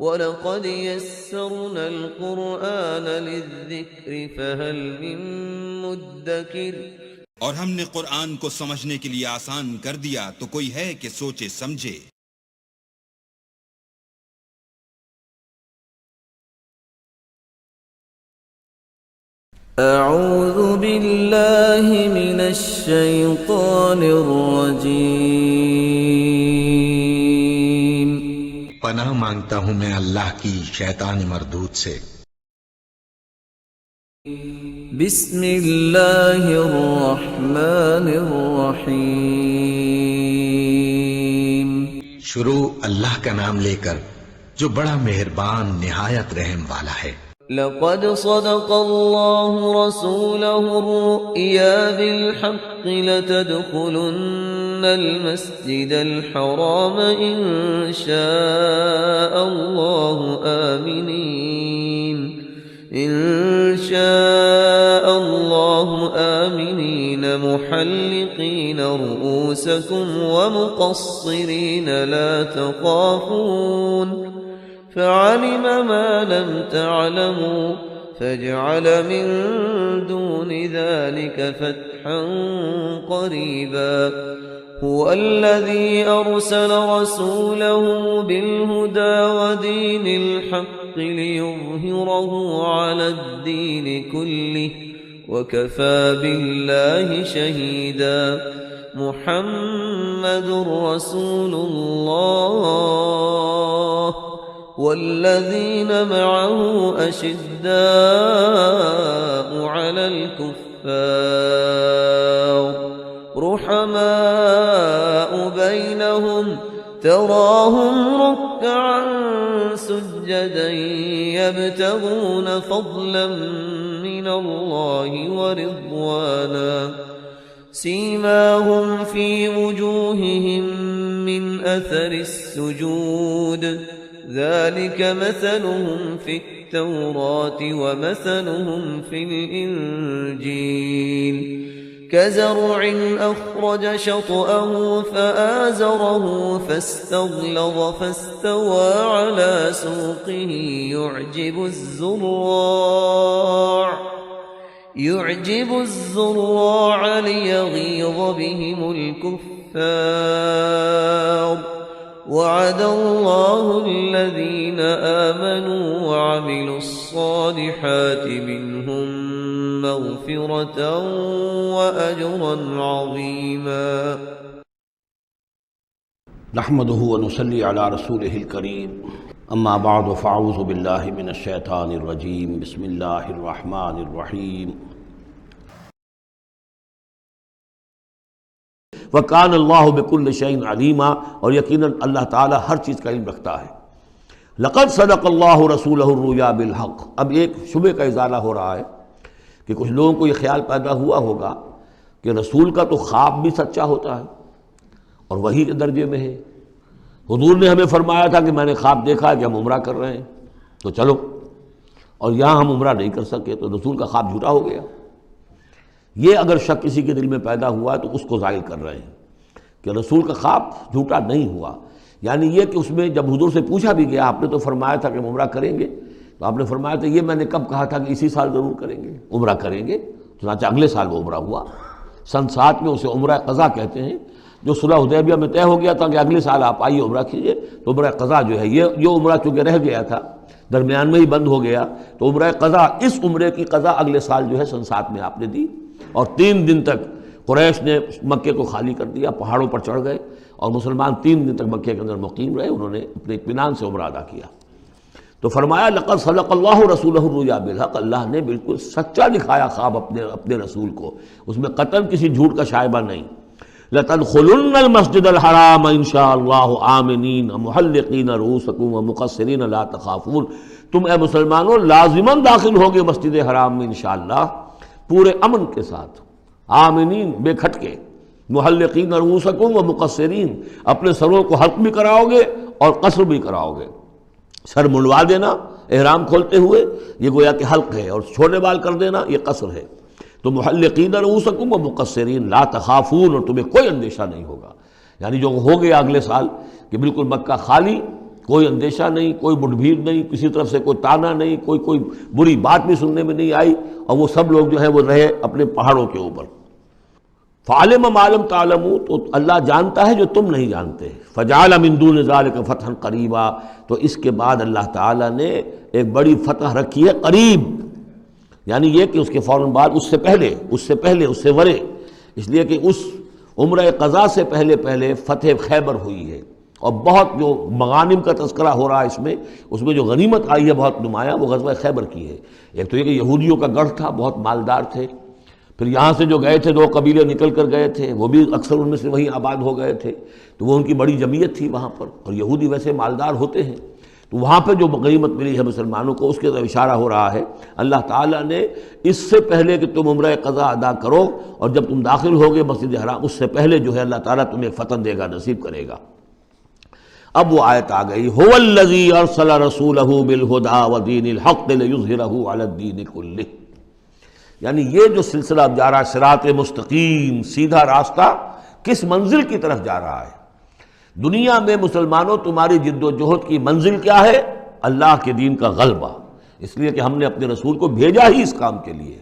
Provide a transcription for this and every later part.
وَلَقَدْ يَسَّرْنَا الْقُرْآنَ لِلذِّكْرِ فَهَلْ مِن مُّدَّكِرٍ، اور ہم نے قرآن کو سمجھنے کے لیے آسان کر دیا تو کوئی ہے کہ سوچے سمجھے۔ اعوذ باللہ من الشیطان الرجیم، پناہ مانگتا ہوں میں اللہ کی شیطان مردود سے۔ بسم اللہ الرحمن الرحیم، شروع اللہ کا نام لے کر جو بڑا مہربان نہایت رحم والا ہے۔ لقد صدق الله رسوله الرؤيا بالحق لتدخلن المسجد الحرام إن شاء الله آمنين محلقين رؤوسكم ومقصرين لا تخافون فعلم ما لم تعلموا فجعل من دون ذلك فتحا قريبا هو الذي أرسل رسوله بالهدى ودين الحق ليظهره على الدين كله وكفى بالله شهيدا محمد رسول الله والذين معه أشداء على الكفار رحماء بينهم تراهم ركعا سجدا يبتغون فضلا من الله ورضوانا سيماهم في وجوههم من أثر السجود ذلك مثلهم في التوراة ومثلهم في الإنجيل كزرع أخرج شطأه فآزره فاستغلظ فاستوى على سوقه يعجب الزراع ليغيظ بهم الكفار وعد الله الذين آمنوا وعملوا الصالحات منهم مغفرة وأجرا عظيما نحمده ونصلي على رسوله الكريم اما بعد فاعوذ بالله من الشيطان الرجيم بسم الله الرحمن الرحيم وَكَانَ اللَّهُ بِكُلِّ شَيْءٍ عَلِيمًا، اور یقیناً اللہ تعالیٰ ہر چیز کا علم رکھتا ہے۔ لَقَدْ صَدَقَ اللَّهُ رَسُولَهُ الرُّؤْيَا بِالْحَقِّ، اب ایک شبہ کا ازالہ ہو رہا ہے کہ کچھ لوگوں کو یہ خیال پیدا ہوا ہوگا کہ رسول کا تو خواب بھی سچا ہوتا ہے اور وہی کے درجے میں ہے۔ حضور نے ہمیں فرمایا تھا کہ میں نے خواب دیکھا کہ ہم عمرہ کر رہے ہیں تو چلو، اور یہاں ہم عمرہ نہیں کر سکے تو رسول کا خواب جھوٹا ہو گیا۔ یہ اگر شک کسی کے دل میں پیدا ہوا تو اس کو ظاہر کر رہے ہیں کہ رسول کا خواب جھوٹا نہیں ہوا، یعنی یہ کہ اس میں جب حضور سے پوچھا بھی گیا آپ نے تو فرمایا تھا کہ ہم عمرہ کریں گے، تو آپ نے فرمایا تھا یہ میں نے کب کہا تھا کہ اسی سال ضرور کریں گے، عمرہ کریں گے، چنانچہ اگلے سال وہ عمرہ ہوا۔ سن 7 میں اسے عمرہ قضا کہتے ہیں، جو صلح حدیبیہ میں طے ہو گیا تھا کہ اگلے سال آپ آئیے عمرہ کیجیے، تو عمرہ قضا جو ہے یہ عمرہ چونکہ رہ گیا تھا درمیان میں ہی بند ہو گیا، تو عمرہ قضا، اس عمرے کی قضا اگلے سال جو ہے سن 7 میں آپ نے دی، اور 3 دن تک قریش نے مکے کو خالی کر دیا، پہاڑوں پر چڑھ گئے اور مسلمان 3 دن تک مکے کے اندر مقیم رہے، انہوں نے اپنے اطمینان سے عمرہ ادا کیا۔ تو فرمایا لقد صدق اللہ رسولہ الرؤیا بالحق، اللہ نے بالکل سچا دکھایا خواب اپنے رسول کو، اس میں قطعاً کسی جھوٹ کا شائبہ نہیں۔ لَتَدْخُلُنَّ الْمَسْجِدَ الْحَرَامَ إِنْ شَاءَ اللَّهُ آمِنِينَ مُحَلِّقِينَ رُؤُوسَكُمْ وَمُقَصِّرِينَ لَا تَخَافُونَ، تم اے مسلمانوں لازماً داخل ہوگے مسجد حرام میں انشاءاللہ پورے امن کے ساتھ، آمنین بے کھٹکے، محلقین رؤوسکم ومقصرین، اپنے سروں کو حلق بھی کراؤ گے اور قصر بھی کراؤ گے۔ سر منڈوا دینا احرام کھولتے ہوئے یہ گویا کہ حلق ہے، اور چھوٹے بال کر دینا یہ قصر ہے۔ تو محلقین رؤوسکم ومقصرین لا تخافون، اور تمہیں کوئی اندیشہ نہیں ہوگا، یعنی جو ہو گیا اگلے سال کہ بالکل مکہ خالی کوئی اندیشہ نہیں، کوئی مڈ بھیڑ نہیں، کسی طرف سے کوئی تانا نہیں، کوئی بری بات بھی سننے میں نہیں آئی، اور وہ سب لوگ جو ہیں وہ رہے اپنے پہاڑوں کے اوپر۔ فعلم ما لم تعلموا، تو اللہ جانتا ہے جو تم نہیں جانتے۔ فجعل من دون ذلک فتحا قریبا، تو اس کے بعد اللہ تعالیٰ نے ایک بڑی فتح رکھی ہے قریب، یعنی یہ کہ اس کے فوراً بعد اس سے پہلے ورے، اس لیے کہ اس عمرہ قضا سے پہلے فتح خیبر ہوئی ہے، اور بہت جو مغانم کا تذکرہ ہو رہا ہے اس میں جو غنیمت آئی ہے بہت نمایاں، وہ غزوہ خیبر کی ہے۔ ایک تو یہ کہ یہودیوں کا گڑھ تھا، بہت مالدار تھے، پھر یہاں سے جو گئے تھے 2 قبیلے نکل کر گئے تھے، وہ بھی اکثر ان میں سے وہیں آباد ہو گئے تھے، تو وہ ان کی بڑی جمعیت تھی وہاں پر، اور یہودی ویسے مالدار ہوتے ہیں، تو وہاں پہ جو غنیمت ملی ہے مسلمانوں کو، اس کے طرف اشارہ ہو رہا ہے۔ اللہ تعالیٰ نے اس سے پہلے کہ تم عمرہ قضا ادا کرو، اور جب تم داخل ہوگے مسجد حرام، اس سے پہلے جو ہے اللہ تعالیٰ تمہیں فتح دے گا، نصیب کرے گا۔ اب وہ آیت آ گئی، هو الذی ارسل رسولہ بالہدی ودین الحق لیظہرہ علی الدین کلہ، یعنی یہ جو سلسلہ اب جا رہا ہے، صراط مستقیم، سیدھا راستہ، کس منزل کی طرف جا رہا ہے؟ دنیا میں مسلمانوں تمہاری جد و جہد کی منزل کیا ہے؟ اللہ کے دین کا غلبہ، اس لیے کہ ہم نے اپنے رسول کو بھیجا ہی اس کام کے لیے۔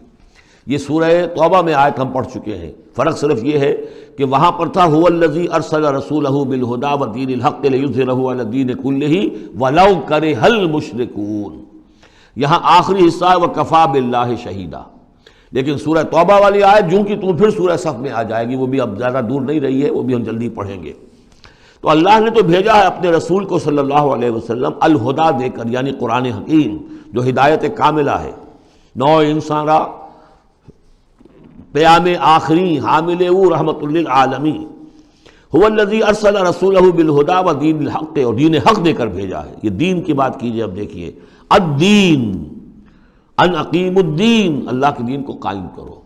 یہ سورہ توبہ میں آیت ہم پڑھ چکے ہیں، فرق صرف یہ ہے کہ وہاں پر تھا هو الذی ارسل رسولہ بالہدی ودین الحق لیظہرہ علی الدین کلہ ولو کرہ المشرکون، یہاں آخری حصہ ہے وکفی باللہ شہیدا، لیکن سورہ توبہ والی آیت جو کہ تم پھر سورہ صف میں آ جائے گی، وہ بھی اب زیادہ دور نہیں رہی ہے، وہ بھی ہم جلدی پڑھیں گے۔ تو اللہ نے تو بھیجا ہے اپنے رسول کو صلی اللہ علیہ وسلم الہدا دے کر، یعنی قرآن حکیم جو ہدایت کاملہ ہے، نو انسان را پیام آخری حامل او رحمت للعالمین، هو الذی ارسل رسولہ بالہدی ودین الحق، اور دین حق دے کر بھیجا ہے۔ یہ دین کی بات کیجئے، اب دیکھیے الدین، ان اقیم الدین، اللہ کے دین کو قائم کرو۔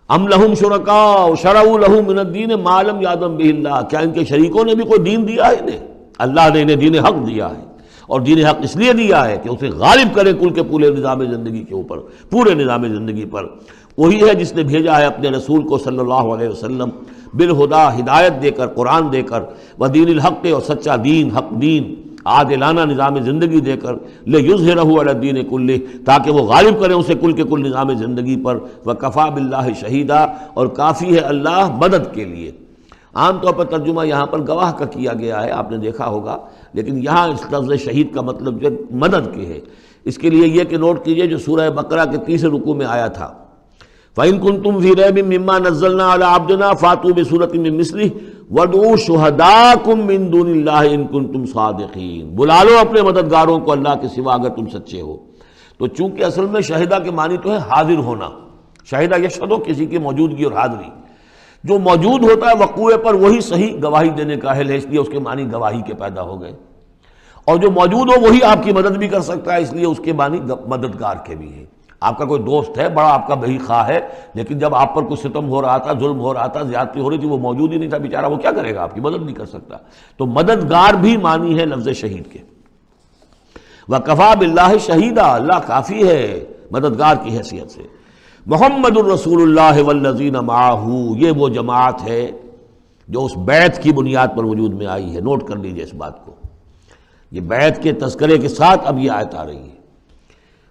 ام لہم شرکاء شرعوا لہم من الدین ما لم یأذن بہ اللہ، کیا ان کے شریکوں نے بھی کوئی دین دیا ہے انہیں؟ اللہ نے انہیں دین حق دیا ہے، اور دین حق اس لیے دیا ہے کہ اسے غالب کرے کل کے پورے نظام زندگی کے اوپر، پورے نظام زندگی پر۔ وہی ہے جس نے بھیجا ہے اپنے رسول کو صلی اللہ علیہ وسلم بالہدا، ہدایت دے کر، قرآن دے کر، ودین الحق، اور سچا دین، حق دین، عادلانہ نظام زندگی دے کر، لیظہرہ علی الدین کلہ، تاکہ وہ غالب کریں اسے کل کے کل نظام زندگی پر، وکفی باللہ شہیدا، اور کافی ہے اللہ مدد کے لیے۔ عام طور پر ترجمہ یہاں پر گواہ کا کیا گیا ہے، آپ نے دیکھا ہوگا، لیکن یہاں اس لفظ شہید کا مطلب جو مدد کے ہے۔ اس کے لیے یہ کہ نوٹ کیجئے جو سورہ بقرہ کے 30 رکوع میں آیا تھا، فَإِن كُنتُمْ فِي رَيْبٍ مِّمَّا نَزَّلْنَا عَلَىٰ عَبْدِنَا فَأْتُوا بِسُورَةٍ مِّن مِّثْلِهِ وَادْعُوا شُهَدَاءَكُم مِّن دُونِ اللَّهِ إِن كُنتُمْ صَادِقِينَ، بلا لو اپنے مددگاروں کو اللہ کے سوا اگر تم سچے ہو۔ تو چونکہ اصل میں شہیدہ کے معنی تو ہے حاضر ہونا، شہیدہ یشہدو، کسی کی موجودگی اور حاضری، جو موجود ہوتا ہے وقوع پر وہی صحیح گواہی دینے کا اہل ہے، اس لیے اس کے معنی گواہی کے پیدا ہو گئے، اور جو موجود ہو وہی آپ کی مدد بھی کر سکتا ہے، اس لیے اس کے معنی مددگار کے بھی ہیں۔ آپ کا کوئی دوست ہے، بڑا آپ کا بہی خواہ ہے، لیکن جب آپ پر کوئی ستم ہو رہا تھا، ظلم ہو رہا تھا، زیادتی ہو رہی تھی، وہ موجود ہی نہیں تھا بیچارہ، وہ کیا کرے گا؟ آپ کی مدد نہیں کر سکتا۔ تو مددگار بھی معنی ہے لفظ شہید کے۔ وَكَفَى بِاللَّهِ شَهِيدًا، اللہ کافی ہے مددگار کی حیثیت سے۔ محمد الرسول اللہ والذین معہ، یہ وہ جماعت ہے جو اس بیعت کی بنیاد پر وجود میں آئی ہے۔ نوٹ کر لیجئے اس بات کو، یہ بیعت کے تذکرے کے ساتھ اب یہ آیت آ رہی ہے۔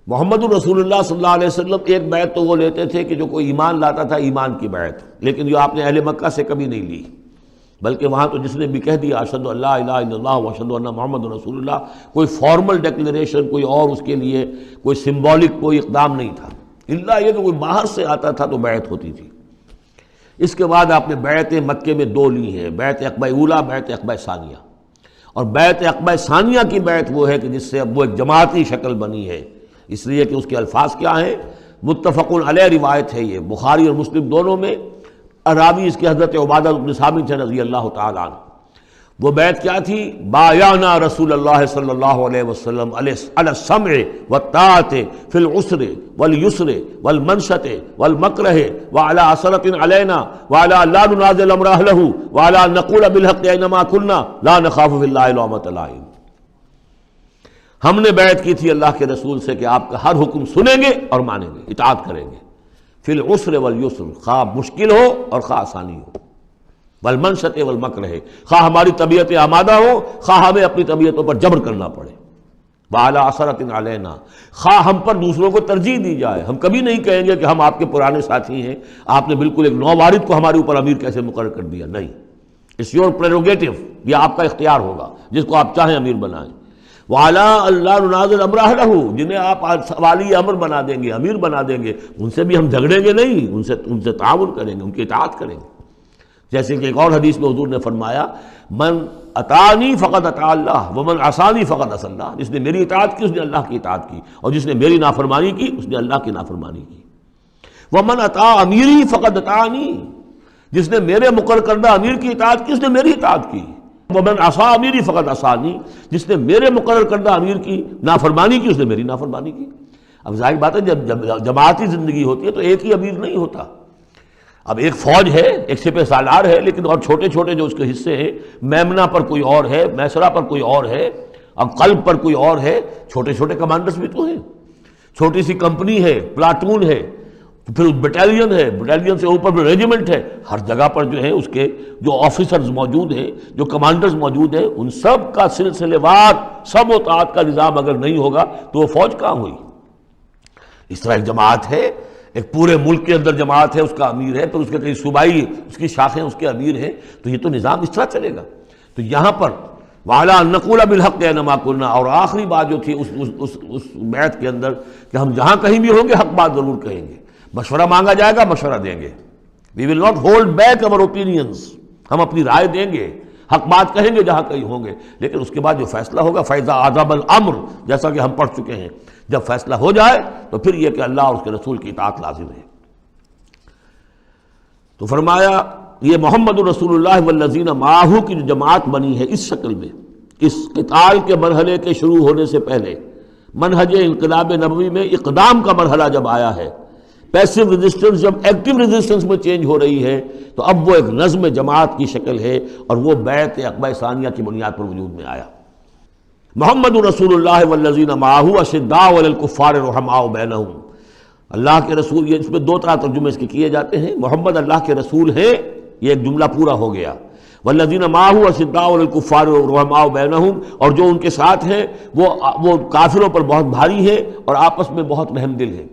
محمد الرسول اللہ صلی اللہ علیہ وسلم ایک بیعت تو وہ لیتے تھے کہ جو کوئی ایمان لاتا تھا، ایمان کی بیعت، لیکن جو آپ نے اہل مکہ سے کبھی نہیں لی، بلکہ وہاں تو جس نے بھی کہہ دیا اشہد ان لا الہ الا اللہ واشہد ان محمد رسول اللہ، کوئی فارمل ڈیکلیریشن، کوئی اور اس کے لیے کوئی سمبولک کوئی اقدام نہیں تھا، الا یہ کہ کوئی باہر سے آتا تھا تو بیعت ہوتی تھی۔ اس کے بعد آپ نے بیعت مکے میں 2 لی ہیں، بیعت عقبہ اولیٰ، بیعت عقبہ ثانیہ، اور بیعت عقبہ ثانیہ کی بیعت وہ ہے کہ جس سے اب وہ ایک جماعتی شکل بنی ہے، اس لیے کہ اس کے الفاظ کیا ہیں؟ متفق علیہ روایت ہے، یہ بخاری اور مسلم دونوں میں، راوی اس کے حضرت عبادہ بن صامت رضی اللہ تعالیٰ عنہ۔ وہ بیعت کیا تھی؟ بایعنا رسول اللہ صلی اللہ علیہ وسلم علی السمع والطاعۃ فی العسر والیسر والمنشۃ والمکرہ وعلی عثرۃ علینا وعلی لا ننازع الامر اہلہ وعلی ان نقول بالحق اینما کنا لا نخاف فی اللہ لومۃ لائم۔ ہم نے بیعت کی تھی اللہ کے رسول سے کہ آپ کا ہر حکم سنیں گے اور مانیں گے، اطاعت کریں گے، فی العسر والیسر، خواہ مشکل ہو اور خواہ آسانی ہو۔ والمنشط والمکر ہے، خواہ ہماری طبیعتیں آمادہ ہوں، خواہ ہمیں اپنی طبیعتوں پر جبر کرنا پڑے، وعلی اثرۃ علینا، خواہ ہم پر دوسروں کو ترجیح دی جائے۔ ہم کبھی نہیں کہیں گے کہ ہم آپ کے پرانے ساتھی ہیں، آپ نے بالکل ایک نووارد کو ہمارے اوپر امیر کیسے مقرر کر دیا، نہیں، اٹس یور پریروگیٹو، یہ آپ کا اختیار ہوگا، جس کو آپ چاہیں امیر بنائیں۔ وعلی اللہ ننازل امر اہلہ، جنہیں آپ والی امر بنا دیں گے، امیر بنا دیں گے، ان سے بھی ہم جھگڑیں گے نہیں، ان سے تعاون کریں گے، ان کی اطاعت کریں گے۔ جیسے کہ ایک اور حدیث میں حضور نے فرمایا، من اطاعنی فقد اطاع اللہ ومن عصانی فقد عصی اللہ، جس نے میری اطاعت کی اس نے اللہ کی اطاعت کی، اور جس نے میری نافرمانی کی اس نے اللہ کی نافرمانی کی۔ ومن اطاع امیری فقد اطاعنی، جس نے میرے مقرر کردہ امیر کی اطاعت کی اس نے میری اطاعت کی۔ ومن عصی امیری فقد عصانی، جس نے میرے مقرر کردہ امیر کی نافرمانی کی اس نے میری نافرمانی کی۔ اب ظاہر بات ہے جب جماعتی زندگی ہوتی ہے تو ایک ہی امیر نہیں ہوتا، اب ایک فوج ہے، ایک سپہ سالار ہے، لیکن اور چھوٹے چھوٹے جو اس کے حصے ہیں، میمنہ پر کوئی اور ہے، میسرہ پر کوئی اور ہے، اب قلب پر کوئی اور ہے، چھوٹے چھوٹے کمانڈرز بھی تو ہیں، چھوٹی سی کمپنی ہے، پلاٹون ہے، پھر بٹالین ہے، بٹالین سے اوپر ریجیمنٹ ہے، ہر جگہ پر جو ہے اس کے جو آفیسرز موجود ہیں، جو کمانڈرز موجود ہیں، ان سب کا سلسلے وار سب و طاعت کا نظام اگر نہیں ہوگا تو وہ فوج کہاں ہوئی؟ اس طرح ایک جماعت ہے، ایک پورے ملک کے اندر جماعت ہے، اس کا امیر ہے، پھر اس کے کئی صوبائی اس کی شاخیں اس کے امیر ہیں، تو یہ تو نظام اس طرح چلے گا۔ تو یہاں پر وَعَلَىٰ أَن نَّقُولَ بِالْحَقِّ أَيْنَمَا كُنَّا، اور آخری بات جو تھی اس بیعت کے اندر کہ ہم جہاں کہیں بھی ہوں گے حق بات ضرور کہیں گے، مشورہ مانگا جائے گا مشورہ دیں گے، وی ول ناٹ ہولڈ بیک اور اوپینینز، ہم اپنی رائے دیں گے، حق بات کہیں گے جہاں کہیں ہوں گے، لیکن اس کے بعد جو فیصلہ ہوگا فَإِذَا عَزَمَ الْأَمْرُ، جیسا کہ ہم پڑھ چکے ہیں، جب فیصلہ ہو جائے تو پھر یہ کہ اللہ اور اس کے رسول کی اطاعت لازم ہے۔ تو فرمایا یہ محمد رسول اللہ والذین معہ کی جو جماعت بنی ہے اس شکل میں، اس قتال کے مرحلے کے شروع ہونے سے پہلے، منہج انقلاب نبوی میں اقدام کا مرحلہ جب آیا ہے، پیسو ریزسٹنس جب ایکٹیو ریزسٹنس میں چینج ہو رہی ہے، تو اب وہ ایک نظم جماعت کی شکل ہے، اور وہ بیعت عقبہ ثانیہ کی بنیاد پر وجود میں آیا۔ محمد رسول اللہ والذین معہ اشداء علی الکفار رحماء بینہم، اللہ کے رسول، یہ اس میں دو طرح ترجمے اس کے کیے جاتے ہیں، محمد اللہ کے رسول ہیں، یہ ایک جملہ پورا ہو گیا، والذین معہ اشداء علی الکفار رحماء بینہم، اور جو ان کے ساتھ ہیں وہ کافروں پر بہت بھاری ہیں اور آپس میں بہت رحم دل ہیں۔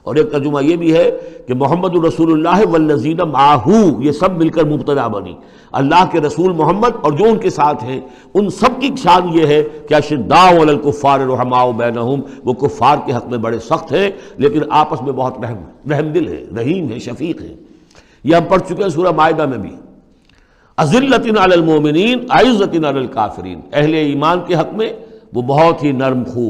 اور ایک ترجمہ یہ بھی ہے کہ محمد رسول اللہ والذین معہ، یہ سب مل کر مبتدا بنی، اللہ کے رسول محمد اور جو ان کے ساتھ ہیں ان سب کی شان یہ ہے کہ اشداء علی الکفار رحماء بینہم، وہ کفار کے حق میں بڑے سخت ہیں لیکن آپس میں بہت رحم دل ہیں، رحیم ہیں، شفیق ہیں۔ یہ ہم پڑھ چکے ہیں سورہ مائدہ میں بھی، اذلۃ علی المؤمنین اعزۃ علی الکافرین، اہل ایمان کے حق میں وہ بہت ہی نرم خو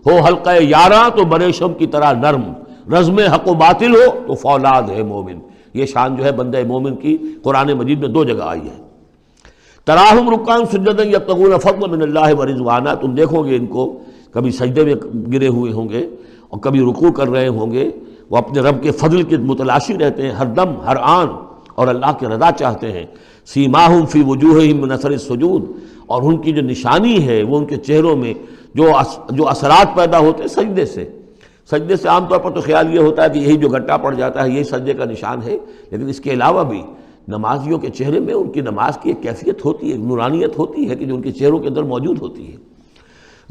ہو، حلقہ یاراں تو بریشم کی طرح نرم، رزم حق و باطل ہو تو فولاد ہے مومن۔ یہ شان جو ہے بندہ مومن کی قرآن مجید میں دو جگہ آئی ہے۔ تراہم رکعاً سجدا یبتغون فضلا من اللہ ورضوانا، تم دیکھو گے ان کو کبھی سجدے میں گرے ہوئے ہوں گے اور کبھی رکوع کر رہے ہوں گے، وہ اپنے رب کے فضل کے متلاشی رہتے ہیں ہر دم ہر آن، اور اللہ کی رضا چاہتے ہیں۔ سیماہم فی وجوہہم من اثر السجود، اور ان کی جو نشانی ہے وہ ان کے چہروں میں جو اثرات پیدا ہوتے ہیں سجدے سے عام طور پر تو خیال یہ ہوتا ہے کہ یہی جو گھٹا پڑ جاتا ہے یہی سجدے کا نشان ہے، لیکن اس کے علاوہ بھی نمازیوں کے چہرے میں ان کی نماز کی ایک کیفیت ہوتی ہے، ایک نورانیت ہوتی ہے کہ جو ان کے چہروں کے اندر موجود ہوتی ہے۔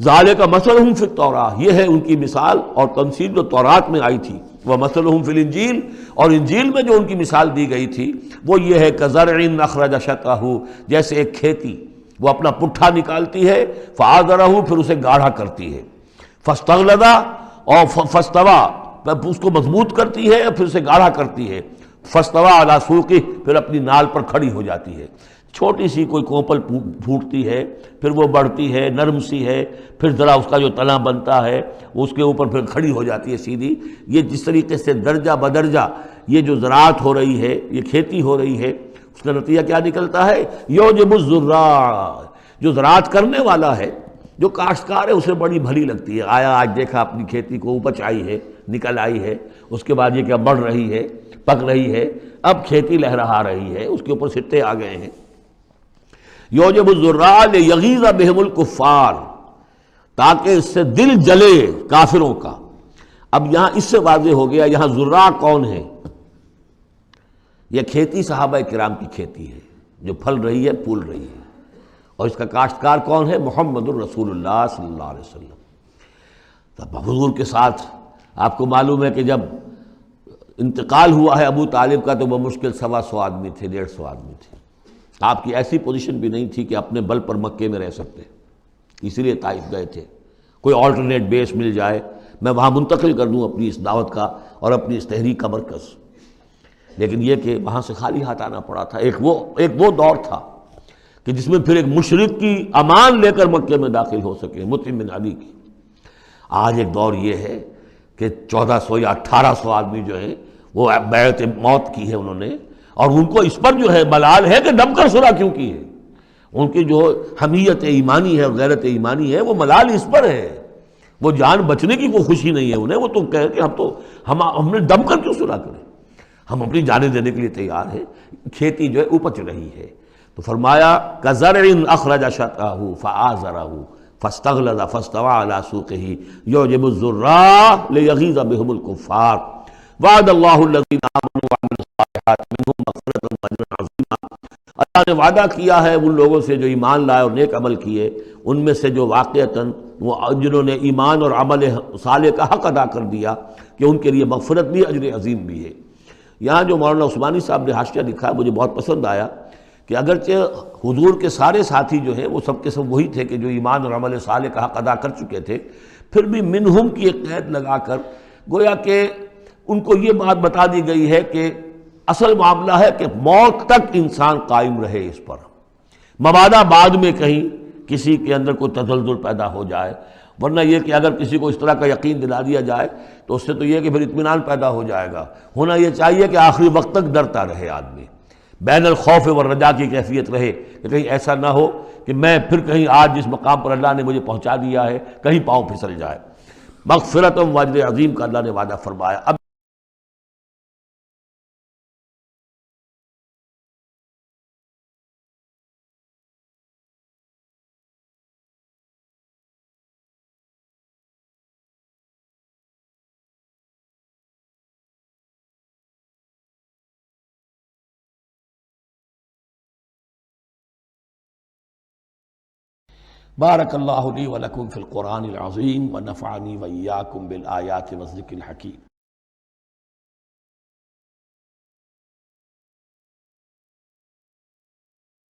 ذالک مثلہم فی التوراۃ، یہ ہے ان کی مثال اور تمثیل جو تورات میں آئی تھی، ومثلہم فی الانجیل، اور انجیل میں جو ان کی مثال دی گئی تھی وہ یہ ہے کزرع اخرج شطہ، جیسے ایک کھیتی وہ اپنا پٹھا نکالتی ہے، فآزرہ، پھر اسے گاڑھا کرتی ہے، فاستغلظ، اور فاستوى، اس کو مضبوط کرتی ہے اور پھر اسے گاڑھا کرتی ہے، فاستوى علی سوقہ، پھر اپنی نال پر کھڑی ہو جاتی ہے۔ چھوٹی سی کوئی کوپل پھوٹتی ہے، پھر وہ بڑھتی ہے، نرم سی ہے، پھر ذرا اس کا جو تنا بنتا ہے وہ اس کے اوپر پھر کھڑی ہو جاتی ہے سیدھی۔ یہ جس طریقے سے درجہ بدرجہ یہ جو زراعت ہو رہی ہے، یہ کھیتی ہو رہی ہے، اس کا نتیجہ کیا نکلتا ہے؟ یعجب الزراع، جو زراعت کرنے والا ہے، جو کاشتکار ہے اسے بڑی بھلی لگتی ہے، آیا آج دیکھا اپنی کھیتی کو اپج آئی ہے، نکل آئی ہے، اس کے بعد یہ کہ بڑھ رہی ہے، پک رہی ہے، اب کھیتی لہرا رہی ہے، اس کے اوپر سٹے آ گئے ہیں۔ یعجب الزراع لیغیظ بہم الکفار، تاکہ اس سے دل جلے کافروں کا۔ اب یہاں اس سے واضح ہو گیا یہاں زراع کون ہے؟ یہ کھیتی صحابہ کرام کی کھیتی ہے، جو پھل رہی ہے پھول رہی ہے، اور اس کا کاشتکار کون ہے؟ محمد الرسول اللہ صلی اللہ علیہ وسلم۔ تب حضور کے ساتھ آپ کو معلوم ہے کہ جب انتقال ہوا ہے ابو طالب کا تو وہ مشکل 125 آدمی تھے، 150 آدمی تھے۔ آپ کی ایسی پوزیشن بھی نہیں تھی کہ اپنے بل پر مکے میں رہ سکتے، اسی لیے طائف گئے تھے، کوئی آلٹرنیٹ بیس مل جائے میں وہاں منتقل کر دوں اپنی اس دعوت کا اور اپنی اس تحریک کا مرکز۔ لیکن یہ کہ وہاں سے خالی ہاتھ آنا پڑا تھا۔ ایک وہ دور تھا کہ جس میں پھر ایک مشرک کی امان لے کر مکے میں داخل ہو سکے، مطعم بن عدی کی۔ آج ایک دور یہ ہے کہ 1400 یا 1800 آدمی جو ہیں وہ بیعت موت کی ہے انہوں نے، اور ان کو اس پر جو ہے ملال ہے کہ دب کر صلح کیوں کی ہے۔ ان کی جو حمیت ایمانی ہے اور غیرت ایمانی ہے وہ ملال اس پر ہے، وہ جان بچنے کی کوئی خوشی نہیں ہے انہیں، وہ تو کہے کہ ہم نے دب کر کیوں صلح کریں، ہم اپنی جانیں دینے کے لیے تیار ہیں۔ کھیتی جو ہے اپج رہی ہے، تو فرمایا کزرع اخرج شطأہ فآزرہ فاستغلظ فاستوى على سوقه يعجب الزراع ليغيظ بهم الكفار وعد الله الذين آمنوا وعملوا الصالحات منهم مغفرة واجرا عظیما۔ اللہ نے وعدہ کیا ہے ان لوگوں سے جو ایمان لائے اور نیک عمل کیے، ان میں سے جو واقعتاً جنہوں نے ایمان اور عمل صالح کا حق ادا کر دیا کہ ان کے لیے مغفرت بھی، اجر عظیم بھی ہے۔ یہاں جو مولانا عثمانی صاحب نے حاشیہ لکھا ہے مجھے بہت پسند آیا کہ اگرچہ حضور کے سارے ساتھی جو ہیں وہ سب کے سب وہی تھے کہ جو ایمان اور عمل صالح کا حق ادا کر چکے تھے، پھر بھی منہم کی ایک قید لگا کر گویا کہ ان کو یہ بات بتا دی گئی ہے کہ اصل معاملہ ہے کہ موت تک انسان قائم رہے اس پر، مبادا بعد میں کہیں کسی کے اندر کوئی تزلزل پیدا ہو جائے، ورنہ یہ کہ اگر کسی کو اس طرح کا یقین دلا دیا جائے تو اس سے تو یہ کہ پھر اطمینان پیدا ہو جائے گا۔ ہونا یہ چاہیے کہ آخری وقت تک ڈرتا رہے آدمی، بین الخوف والرجا کی کیفیت رہے کہ کہیں ایسا نہ ہو کہ میں پھر کہیں آج جس مقام پر اللہ نے مجھے پہنچا دیا ہے کہیں پاؤں پھسل جائے۔ مغفرت و اجر عظیم کا اللہ نے وعدہ فرمایا۔ اب بارک اللہ لی و لکم فی القرآن العظیم ونفعنی و ایاکم بالآیات والذکر الحکیم۔